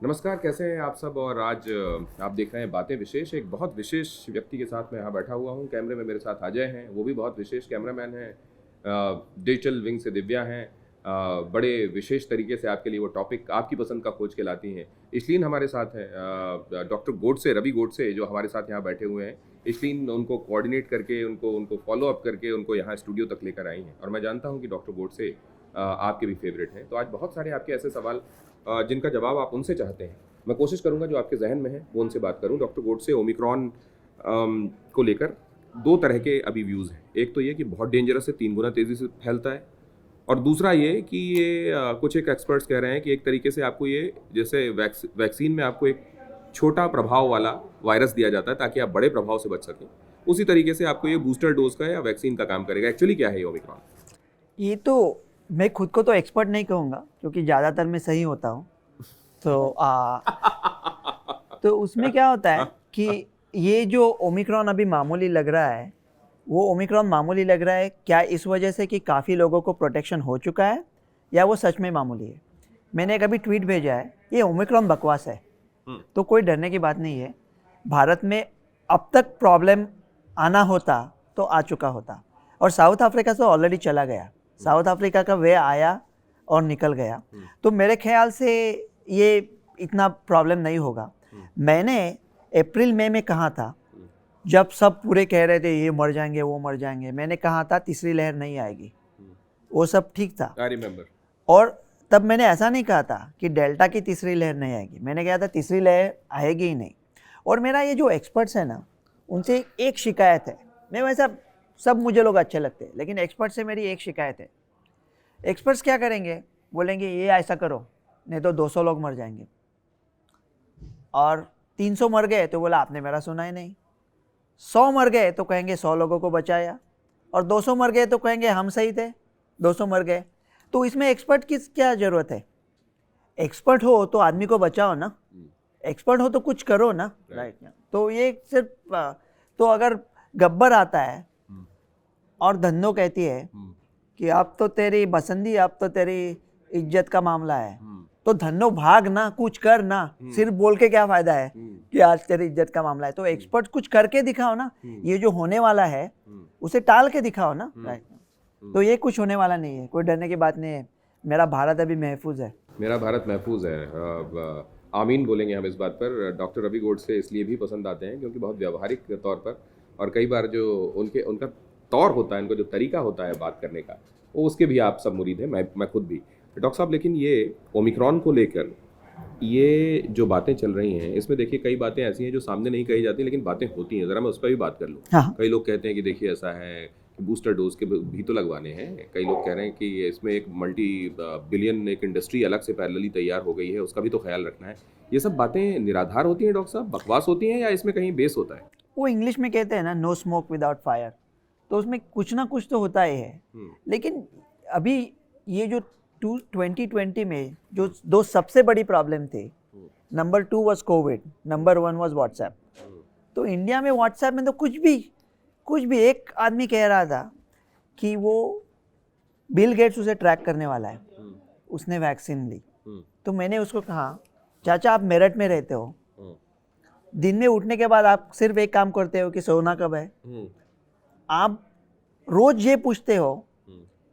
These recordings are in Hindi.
नमस्कार, कैसे हैं आप सब। और आज आप देख रहे हैं बातें विशेष। एक बहुत विशेष व्यक्ति के साथ मैं यहाँ बैठा हुआ हूँ। कैमरे में मेरे साथ अजय हैं, वो भी बहुत विशेष कैमरामैन हैं। डिजिटल विंग से दिव्या हैं। बड़े विशेष तरीके से आपके लिए वो टॉपिक आपकी पसंद का खोज के लाती हैं। इशलीन हमारे साथ हैं, डॉक्टर गोडसे, रवि गोडसे, जो हमारे साथ यहाँ बैठे हुए हैं। इशलीन उनको कोऑर्डिनेट करके, उनको फॉलो अप करके उनको यहाँ स्टूडियो तक लेकर आई हैं। और मैं जानता हूँ कि डॉक्टर गोडसे आपके भी फेवरेट हैं। तो आज बहुत सारे आपके ऐसे सवाल जिनका जवाब आप उनसे चाहते हैं, मैं कोशिश करूंगा जो आपके जहन में है वो उनसे बात करूं। डॉक्टर गोडसे, ओमिक्रॉन को लेकर दो तरह के अभी व्यूज़ हैं। एक तो ये कि बहुत डेंजरस है, 3 गुना तेज़ी से फैलता है। और दूसरा ये कि ये कुछ एक एक्सपर्ट्स कह रहे हैं कि एक तरीके से आपको ये, जैसे वैक्सीन में आपको एक छोटा प्रभाव वाला वायरस दिया जाता है ताकि आप बड़े प्रभाव से बच सकें, उसी तरीके से आपको ये बूस्टर डोज का या वैक्सीन का काम करेगा। एक्चुअली क्या है ये ओमिक्रॉन? ये तो मैं खुद को तो एक्सपर्ट नहीं कहूँगा क्योंकि ज़्यादातर मैं सही होता हूँ। तो उसमें क्या होता है कि ये जो ओमिक्रॉन अभी मामूली लग रहा है, वो ओमिक्रॉन मामूली लग रहा है क्या इस वजह से कि काफ़ी लोगों को प्रोटेक्शन हो चुका है, या वो सच में मामूली है? मैंने एक अभी ट्वीट भेजा है, ये ओमिक्रॉन बकवास है, तो कोई डरने की बात नहीं है। भारत में अब तक प्रॉब्लम आना होता तो आ चुका होता, और साउथ अफ्रीका से ऑलरेडी चला गया। साउथ अफ्रीका का वे आया और निकल गया, तो मेरे ख्याल से ये इतना प्रॉब्लम नहीं होगा। मैंने अप्रैल मई में कहा था, जब सब पूरे कह रहे थे ये मर जाएंगे वो मर जाएंगे, मैंने कहा था तीसरी लहर नहीं आएगी। वो सब ठीक था, आई रिमेंबर। और तब मैंने ऐसा नहीं कहा था कि डेल्टा की तीसरी लहर नहीं आएगी, मैंने कहा था तीसरी लहर आएगी ही नहीं। और मेरा ये जो एक्सपर्ट्स है ना, उनसे एक शिकायत है। मैं वैसा सब मुझे लोग अच्छे लगते हैं, लेकिन एक्सपर्ट से मेरी एक शिकायत है। एक्सपर्ट्स क्या करेंगे, बोलेंगे ये ऐसा करो नहीं तो 200 लोग मर जाएंगे, और 300 मर गए तो बोला आपने मेरा सुना ही नहीं। 100 मर गए तो कहेंगे 100 लोगों को बचाया, और 200 मर गए तो कहेंगे हम सही थे, 200 मर गए। तो इसमें एक्सपर्ट की क्या ज़रूरत है? एक्सपर्ट हो तो आदमी को बचाओ ना, एक्सपर्ट हो तो कुछ करो ना, राइट? तो ये सिर्फ तो अगर गब्बर आता है और धन्नो कहती है कि अब तो तेरी बसंती, अब तो तेरी इज्जत का मामला है, तो धन्नो भाग ना, कुछ कर ना। सिर्फ बोल के क्या फायदा है कि आज तेरी इज्जत का मामला है? तो एक्सपर्ट कुछ करके दिखाओ ना, ये जो होने वाला है उसे टाल के दिखाओ ना, राइट? तो ये कुछ होने वाला नहीं है, कोई डरने की बात नहीं है। मेरा भारत अभी महफूज है। मेरा भारत महफूज है। आमीन बोलेंगे हम इस बात पर। डॉक्टर रवि गोडसे इसलिए भी पसंद आते हैं क्योंकि बहुत व्यावहारिक तौर पर, और कई बार जो उनका तौर होता है, उनका जो तरीका होता है बात करने का, वो उसके भी आप सब मुरीद हैं, मैं खुद भी। डॉक्टर साहब, लेकिन ये ओमिक्रॉन को लेकर ये जो बातें चल रही हैं, इसमें देखिए कई बातें ऐसी हैं जो सामने नहीं कही जाती लेकिन बातें होती हैं। ज़रा मैं उस पर भी बात कर लूँ। हाँ। कई लोग कहते हैं कि देखिए ऐसा है कि बूस्टर डोज के भी तो लगवाने हैं। कई लोग कह रहे हैं कि इसमें एक मल्टी बिलियन एक इंडस्ट्री अलग से पैरेलली तैयार हो गई है, उसका भी तो ख्याल रखना है। ये सब बातें निराधार होती हैं डॉक्टर साहब, बकवास होती हैं, या इसमें कहीं बेस होता है? वो इंग्लिश में कहते हैं ना, नो स्मोक विदाउट फायर, तो उसमें कुछ ना कुछ तो होता ही है। लेकिन अभी ये जो 2020 में जो दो सबसे बड़ी प्रॉब्लम थे, number 2 was Covid, number 1 was WhatsApp. तो इंडिया में व्हाट्सएप में तो कुछ भी एक आदमी कह रहा था कि वो बिल गेट्स उसे ट्रैक करने वाला है, उसने वैक्सीन ली। तो मैंने उसको कहा, चाचा आप मेरठ में रहते हो, दिन में उठने के बाद आप सिर्फ एक काम करते हो कि सोना कब है। आप रोज ये पूछते हो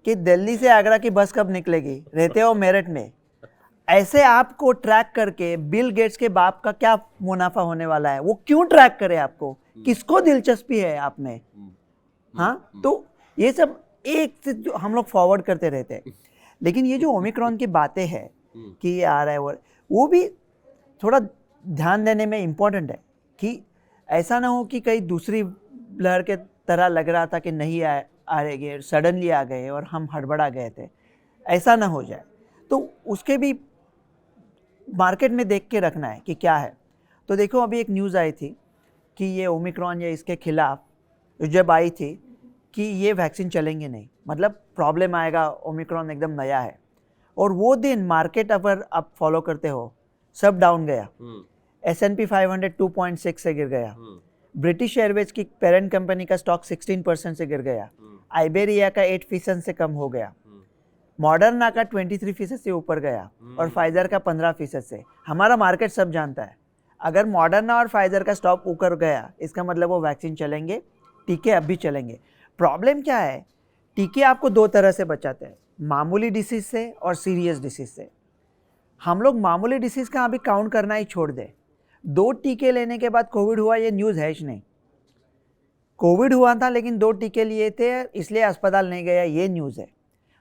कि दिल्ली से आगरा की बस कब निकलेगी, रहते हो मेरठ में। ऐसे आपको ट्रैक करके बिल गेट्स के बाप का क्या मुनाफा होने वाला है? वो क्यों ट्रैक करे आपको? किसको दिलचस्पी है आप में? हाँ, तो ये सब एक से जो हम लोग फॉरवर्ड करते रहते हैं। लेकिन ये जो ओमिक्रॉन की बातें हैं कि ये आ रहा है, वो भी थोड़ा ध्यान देने में इम्पोर्टेंट है कि ऐसा ना हो कि कहीं दूसरी लहर के तरह लग रहा था कि नहीं आ रहे, सडनली आ गए और हम हड़बड़ा गए थे, ऐसा ना हो जाए। तो उसके भी मार्केट में देख के रखना है कि क्या है। तो देखो, अभी एक न्यूज़ आई थी कि ये ओमिक्रॉन या इसके खिलाफ जब आई थी कि ये वैक्सीन चलेंगे नहीं, मतलब प्रॉब्लम आएगा, ओमिक्रॉन एकदम नया है। और वो दिन मार्केट अगर आप फॉलो करते हो, सब डाउन गया। S&P 500 2.6 से गिर गया। ब्रिटिश एयरवेज की पेरेंट कंपनी का स्टॉक 16% से गिर गया। आइबेरिया का 8% से कम हो गया। मॉडर्ना का 23% से ऊपर गया और फाइजर का 15% से। हमारा मार्केट सब जानता है, अगर मॉडर्ना और फाइजर का स्टॉक ऊपर गया इसका मतलब वो वैक्सीन चलेंगे, टीके अब भी चलेंगे। प्रॉब्लम क्या है, टीके आपको दो तरह से बचाते हैं, मामूली डिसीज से और सीरियस डिसीज से। हम लोग मामूली डिसीज का अभी काउंट करना ही छोड़ दें। 2 टीके लेने के बाद कोविड हुआ ये न्यूज़ है ही नहीं। कोविड हुआ था लेकिन 2 टीके लिए थे इसलिए अस्पताल नहीं गया, ये न्यूज़ है।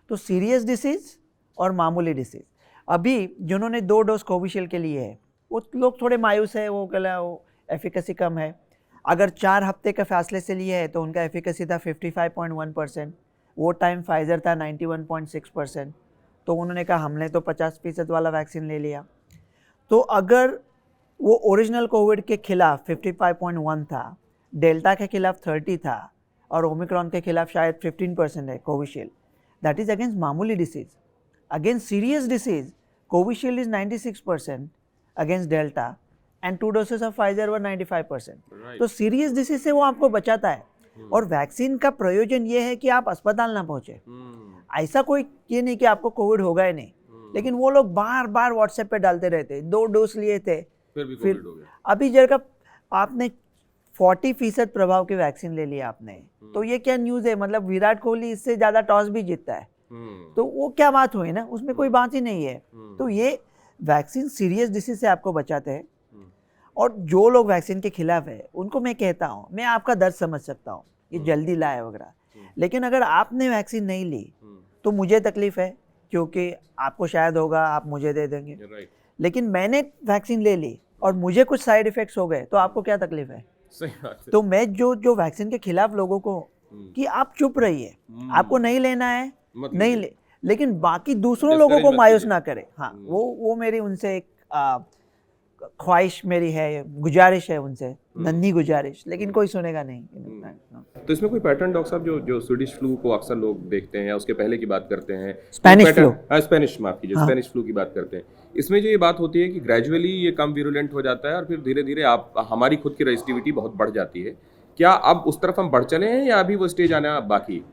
तो सीरियस डिसीज और मामूली डिसीज, अभी जिन्होंने 2 डोज कोविशील्ड के लिए है वो लोग थोड़े मायूस है, वो कहला वो एफिकेसी कम है। अगर 4 हफ्ते के फासले से लिए है तो उनका एफिकेसी था 55.1%, वो टाइम फाइजर था 91.6%। तो उन्होंने कहा हमने तो 50% वाला वैक्सीन ले लिया। तो अगर वो ओरिजिनल कोविड के खिलाफ 55.1 था, डेल्टा के खिलाफ 30 था और ओमिक्रॉन के खिलाफ शायद 15% है कोविशील्ड, दैट इज अगेंस्ट मामूली disease. Against serious disease Covishield is 96% against delta and 2 doses of Pfizer were 95%। तो सीरियस डिसीज से वो आपको बचाता है। और वैक्सीन का प्रयोजन ये है कि आप अस्पताल ना पहुंचे। ऐसा कोई ये नहीं कि आपको कोविड होगा ही नहीं, लेकिन वो लोग बार बार व्हाट्सएप पे डालते रहते, 2 डोज लिए थे फिर अभी जगह आपने 40% प्रभाव की वैक्सीन ले लिया आपने, तो ये क्या न्यूज़ है, मतलब विराट कोहली इससे ज़्यादा टॉस भी जीतता है, तो वो क्या बात हुई ना, उसमें कोई बात ही नहीं है। तो ये वैक्सीन सीरियस डिसीज से आपको बचाते हैं। और जो लोग वैक्सीन के खिलाफ है उनको मैं कहता हूँ, मैं आपका दर्द समझ सकता हूँ, ये जल्दी लाए वगैरह, लेकिन अगर आपने वैक्सीन नहीं ली तो मुझे तकलीफ है, क्योंकि आपको शायद होगा, आप मुझे दे देंगे, लेकिन मैंने वैक्सीन ले ली और मुझे कुछ साइड इफेक्ट्स हो गए तो आपको क्या तकलीफ है। सही बात है। तो मैं जो वैक्सीन के खिलाफ लोगों को कि आप चुप रहिए, आपको नहीं लेना है नहीं ले, लेकिन बाकी दूसरों लोगों को मायूस ना करें। हाँ, वो मेरी उनसे एक ख्वाहिश मेरी है, गुजारिश है उनसे, नन्ही गुजारिश, लेकिन कोई सुनेगा नहीं। तो इसमें कोई पैटर्न डॉक्टर साहब जो स्वीडिश फ्लू को अक्सर लोग देखते हैं या उसके पहले की बात करते हैं, स्पेनिश फ्लू, स्पेनिश माफ कीजिए, स्पेनिश फ्लू की बात करते हैं, इसमें जो ये बात होती है कि ग्रेजुअली ये कम विरुलेंट हो जाता है और फिर धीरे धीरे आप हमारी खुद की रेजिस्टिविटी बहुत बढ़ जाती है, क्या अब उस तरफ हम बढ़ चले हैं या अभी वो स्टेज आना बाकी?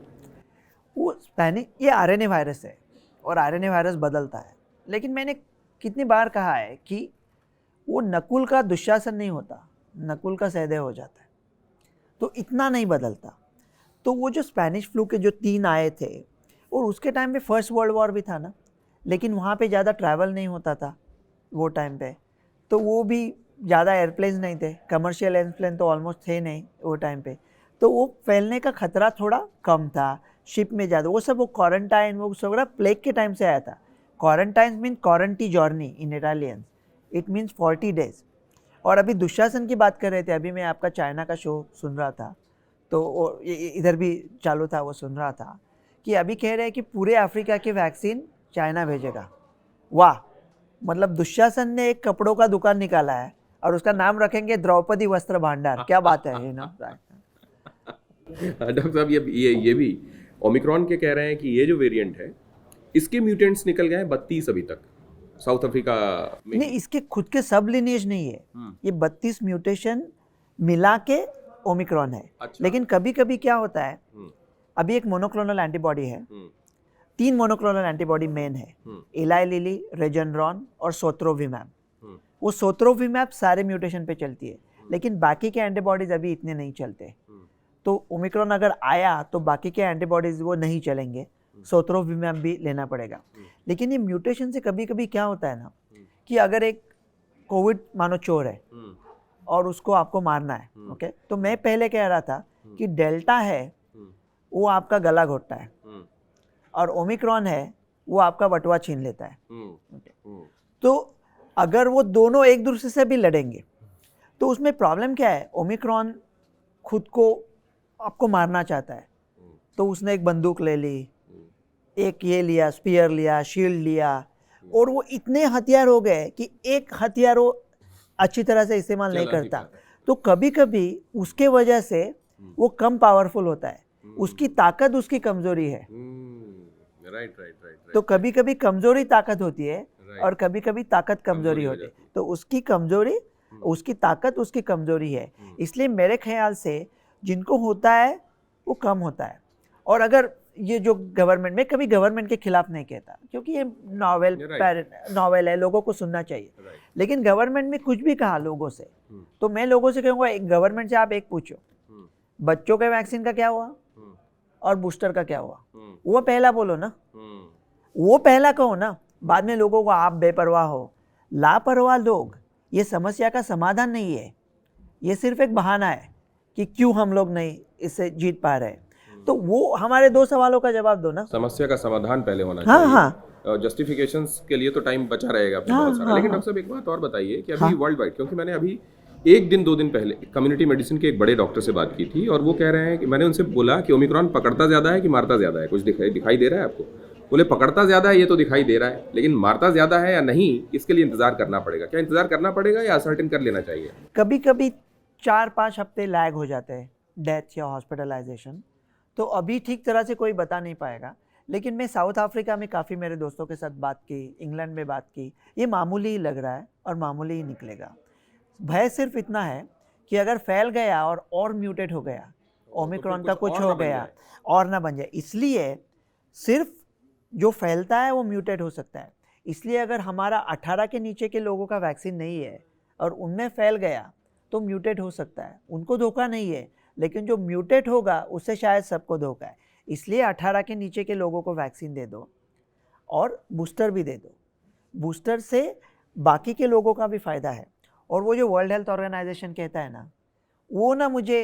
वो स्पेनिश ये आरएनए वायरस है और आरएनए वायरस बदलता है, लेकिन मैंने कितनी बार कहा है कि वो नकुल का दुशासन नहीं होता, नकुल का सहदेव हो जाता है, तो इतना नहीं बदलता। तो वो जो स्पेनिश फ्लू के जो 3 आए थे, और उसके टाइम पे फर्स्ट वर्ल्ड वॉर भी था ना, लेकिन वहाँ पे ज़्यादा ट्रैवल नहीं होता था वो टाइम पे, तो वो भी ज़्यादा एयरप्लेन्स नहीं थे, कमर्शियल एयरप्लेन तो ऑलमोस्ट थे नहीं वो टाइम पे, तो वो फैलने का खतरा थोड़ा कम था, शिप में ज़्यादा वो सब, वो क्वारंटाइन वो सब प्लेग के टाइम से आया था। क्वारंटाइन मीन क्वारंटी जॉर्नी in Italians, it means 40 days. और अभी दुशासन की बात कर रहे थे, अभी मैं आपका चाइना का शो सुन रहा था, तो इधर भी चालू था, वो सुन रहा था कि अभी कह रहे हैं कि पूरे अफ्रीका की वैक्सीन चाइना भेजेगा। वाह, मतलब दुशासन ने एक कपड़ों का दुकान निकाला है और उसका नाम रखेंगे द्रौपदी वस्त्र भांडार, क्या बात है ना। डॉक्टर साहब ये भी ओमिक्रॉन के कह रहे हैं कि ये जो वेरिएंट है इसके म्यूटेंट्स निकल गए हैं 32 अभी तक साउथ अफ्रीका में। नहीं, इसके खुद के सब लिनिएज नहीं है, ये 32 म्यूटेशन मिला के ओमिक्रॉन है। अच्छा। लेकिन कभी कभी क्या होता है, अभी एक मोनोक्लोनल एंटीबॉडी है, 3 मोनोक्लोनल एंटीबॉडी मेन है, इलाई लिली, रेजेनरॉन और सोत्रोविमैब। वो सोत्रोविमैब सारे म्यूटेशन पे चलती है, लेकिन बाकी के एंटीबॉडीज अभी इतने नहीं चलते। तो ओमिक्रॉन अगर आया तो बाकी के एंटीबॉडीज वो नहीं चलेंगे, सोत्रोविमैब भी लेना पड़ेगा। लेकिन ये म्यूटेशन से कभी कभी क्या होता है ना, कि अगर एक कोविड मानो चोर है और उसको आपको मारना है, ओके, तो मैं पहले कह रहा था कि डेल्टा है वो आपका गला घोटता है और ओमिक्रॉन है वो आपका बटुआ छीन लेता है। तो अगर वो दोनों एक दूसरे से भी लड़ेंगे तो उसमें प्रॉब्लम क्या है, ओमिक्रॉन खुद को आपको मारना चाहता है, तो उसने एक बंदूक ले ली, एक ये लिया, स्पीयर लिया, शील्ड लिया, और वो इतने हथियार हो गए कि एक हथियार वो अच्छी तरह से इस्तेमाल नहीं करता। तो कभी कभी उसके वजह से वो कम पावरफुल होता है, उसकी ताकत उसकी कमजोरी है। तो कभी कभी कमजोरी ताकत होती है और कभी कभी ताकत कमजोरी होती है। तो उसकी कमजोरी उसकी ताकत उसकी कमजोरी है, इसलिए मेरे ख्याल से जिनको होता है वो कम होता है। और अगर ये जो गवर्नमेंट, मैं कभी गवर्नमेंट के खिलाफ नहीं कहता क्योंकि ये नॉवेल नॉवेल है, लोगों को सुनना चाहिए। लेकिन गवर्नमेंट में कुछ भी कहा लोगों से, तो मैं लोगों से कहूँगा गवर्नमेंट से आप एक पूछो, बच्चों के वैक्सीन का क्या हुआ और बूस्टर का क्या हुआ, वो पहला बोलो ना, वो पहला कहो ना, बाद में लोगों को आप बेपरवाह हो। लापरवाह लोग, ये समस्या का समाधान नहीं है, ये सिर्फ एक बहाना है कि क्यों हम लोग नहीं इससे जीत पा रहे। तो वो हमारे दो सवालों का जवाब दो ना। समस्या का समाधान पहले होना हाँ, चाहिए। हाँ, जस्टिफिकेशंस के लिए तो टाइम बचा रहेगा हाँ, बहुत सारा। हाँ, लेकिन हाँ, डॉक्टर साहब एक बात और बताइए कि अभी वर्ल्ड वाइड, क्योंकि मैंने अभी 1-2 दिन पहले कम्युनिटी मेडिसिन के एक बड़े डॉक्टर से बात की थी और वो कह रहे हैं कि मैंने उनसे बोला कि ओमिक्रॉन पकड़ता ज़्यादा है कि मारता ज़्यादा है, कुछ दिखाई दे रहा है आपको? बोले पकड़ता ज़्यादा है ये तो दिखाई दे रहा है, लेकिन मारता ज़्यादा है या नहीं इसके लिए इंतजार करना पड़ेगा। क्या इंतजार करना पड़ेगा या असर्टेन कर लेना चाहिए? कभी कभी 4-5 हफ्ते लैग हो जाते हैं डेथ या हॉस्पिटलाइजेशन, तो अभी ठीक तरह से कोई बता नहीं पाएगा। लेकिन मैं साउथ अफ्रीका में काफ़ी मेरे दोस्तों के साथ बात की, इंग्लैंड में बात की, ये मामूली ही लग रहा है और मामूली ही निकलेगा। भय सिर्फ इतना है कि अगर फैल गया और म्यूटेट हो गया, ओमिक्रॉन का कुछ हो गया और ना बन जाए, इसलिए सिर्फ जो फैलता है वो म्यूटेट हो सकता है। इसलिए अगर हमारा 18 के नीचे के लोगों का वैक्सीन नहीं है और उनमें फैल गया तो म्यूटेट हो सकता है, उनको धोखा नहीं है, लेकिन जो म्यूटेट होगा उससे शायद सबको धोखा है। इसलिए 18 के नीचे के लोगों को वैक्सीन दे दो और बूस्टर भी दे दो। बूस्टर से बाकी के लोगों का भी फ़ायदा है। और वो जो वर्ल्ड हेल्थ ऑर्गेनाइजेशन कहता है ना, वो ना मुझे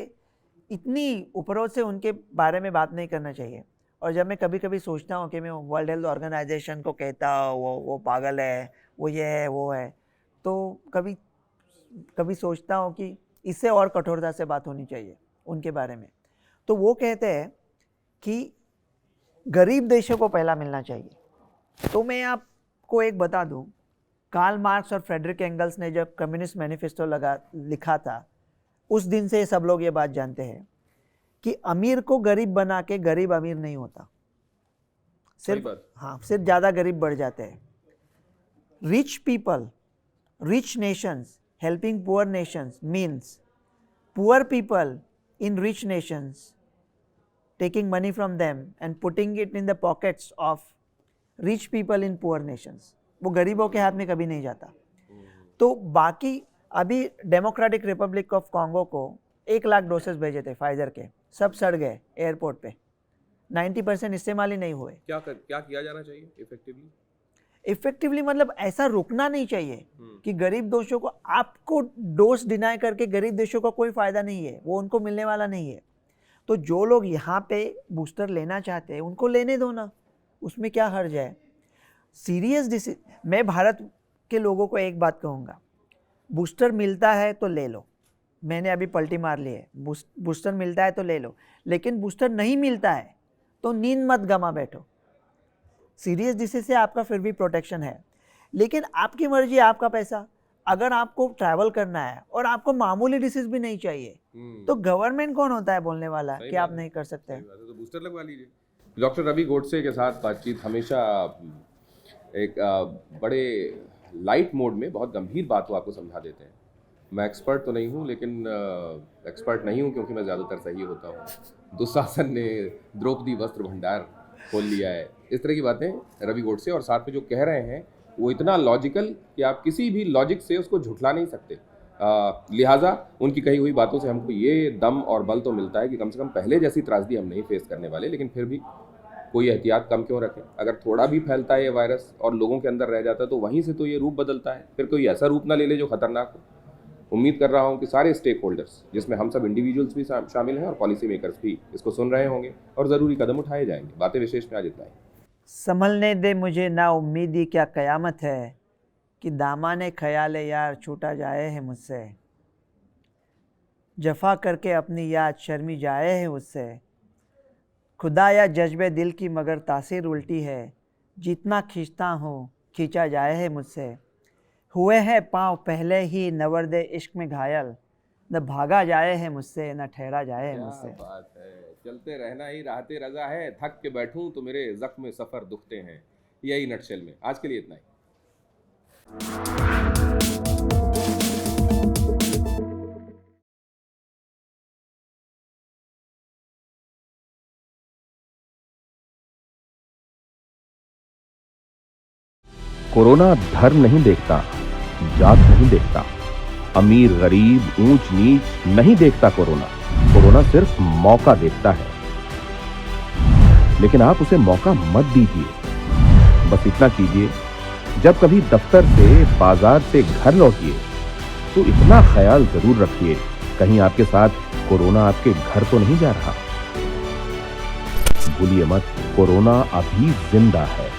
इतनी ऊपरों से उनके बारे में बात नहीं करना चाहिए। और जब मैं कभी कभी सोचता हूँ कि मैं वर्ल्ड हेल्थ ऑर्गेनाइजेशन को कहता वो पागल है, वो ये है वो है, तो कभी कभी सोचता हूँ कि इससे और कठोरता से बात होनी चाहिए उनके बारे में। तो वो कहते हैं कि गरीब देशों को पहला मिलना चाहिए। तो मैं आपको एक बता दूं, कार्ल मार्क्स और फ्रेडरिक एंगल्स ने जब कम्युनिस्ट मैनिफेस्टो लिखा था, उस दिन से सब लोग ये बात जानते हैं कि अमीर को गरीब बना के गरीब अमीर नहीं होता, सिर्फ ज़्यादा गरीब बढ़ जाते हैं। Rich people, rich Nations helping poor nations means poor people in rich nations taking money from them and putting it in the pockets of rich people in poor nations. वो गरीबों के हाथ में कभी नहीं जाता। तो बाकी अभी डेमोक्रेटिक रिपब्लिक ऑफ कॉन्गो को 1 लाख डोसेस भेजे थे फाइजर के, सब सड़ गए एयरपोर्ट पे, 90% इस्तेमाल ही नहीं हुए। क्या किया जाना चाहिए इफेक्टिवली मतलब ऐसा रुकना नहीं चाहिए कि गरीब देशों को, आपको डोज डिनाई करके गरीब देशों का कोई फ़ायदा नहीं है, वो उनको मिलने वाला नहीं है। तो जो लोग यहाँ पे बूस्टर लेना चाहते हैं उनको लेने दो ना, उसमें क्या हर्ज है। सीरियस डिसीज, मैं भारत के लोगों को एक बात कहूँगा, बूस्टर मिलता है तो ले लो, मैंने अभी पलटी मार ली है, बूस्टर मिलता है तो ले लो, लेकिन बूस्टर नहीं मिलता है तो नींद मत गमा बैठो। सीरियस डिसीज से आपका फिर भी प्रोटेक्शन है, लेकिन आपकी मर्जी, आपका पैसा। अगर आपको ट्रैवल करना है और आपको मामूली डिसीज भी नहीं चाहिए तो गवर्नमेंट कौन होता है बोलने वाला कि आप नहीं कर सकते? तो बूस्टर लगवा लीजिए। डॉक्टर रवि गोडसे के साथ बातचीत हमेशा एक बड़े लाइट मोड में बहुत गंभीर बात को आपको समझा देते हैं। मैं एक्सपर्ट तो नहीं हूँ, लेकिन एक्सपर्ट नहीं हूँ क्योंकि मैं ज़्यादातर सही होता हूँ। दुशासन ने द्रौपदी वस्त्र भंडार खोल लिया है, इस तरह की बातें रवि गोडसे, और साथ में जो कह रहे हैं वो इतना लॉजिकल कि आप किसी भी लॉजिक से उसको झुठला नहीं सकते। लिहाजा उनकी कही हुई बातों से हमको ये दम और बल तो मिलता है कि कम से कम पहले जैसी त्रासदी हम नहीं फेस करने वाले, लेकिन फिर भी कोई एहतियात कम क्यों रखें। अगर थोड़ा भी फैलता है ये वायरस और लोगों के अंदर रह जाता है तो वहीं से तो ये रूप बदलता है, फिर कोई ऐसा रूप ना ले ले जो खतरनाक हो। उम्मीद कर रहा हूँ कि सारे स्टेक होल्डर्स, जिसमें हम सब इंडिविजुअल्स भी शामिल हैं और पॉलिसी मेकर्स भी, इसको सुन रहे होंगे और ज़रूरी कदम उठाए जाएंगे। बातें विशेष में आज इतना ही। संभलने दे मुझे ना उम्मीदी क्या कयामत है कि दामाने ख्याल यार छूटा जाए है मुझसे, जफा करके अपनी याद शर्मी जाए है मुझसे, खुदा या जज्बे दिल की मगर तासीर उल्टी है, जितना खींचता हूँ खींचा जाए है मुझसे, हुए हैं पाँव पहले ही नवर्दे इश्क में घायल, न भागा जाए है मुझसे न ठहरा जाए है मुझसे। बात है, चलते रहना ही राहते रजा है, थक के बैठूं तो मेरे जख्म सफ़र दुखते हैं। यही नटशेल में आज के लिए इतना ही। कोरोना धर्म नहीं देखता, जात नहीं देखता, अमीर गरीब ऊंच नीच नहीं देखता। कोरोना सिर्फ मौका देखता है, लेकिन आप उसे मौका मत दीजिए। बस इतना कीजिए, जब कभी दफ्तर से बाजार से घर लौटिए तो इतना ख्याल जरूर रखिए कहीं आपके साथ कोरोना आपके घर तो नहीं जा रहा। भूलिए मत, कोरोना अभी जिंदा है।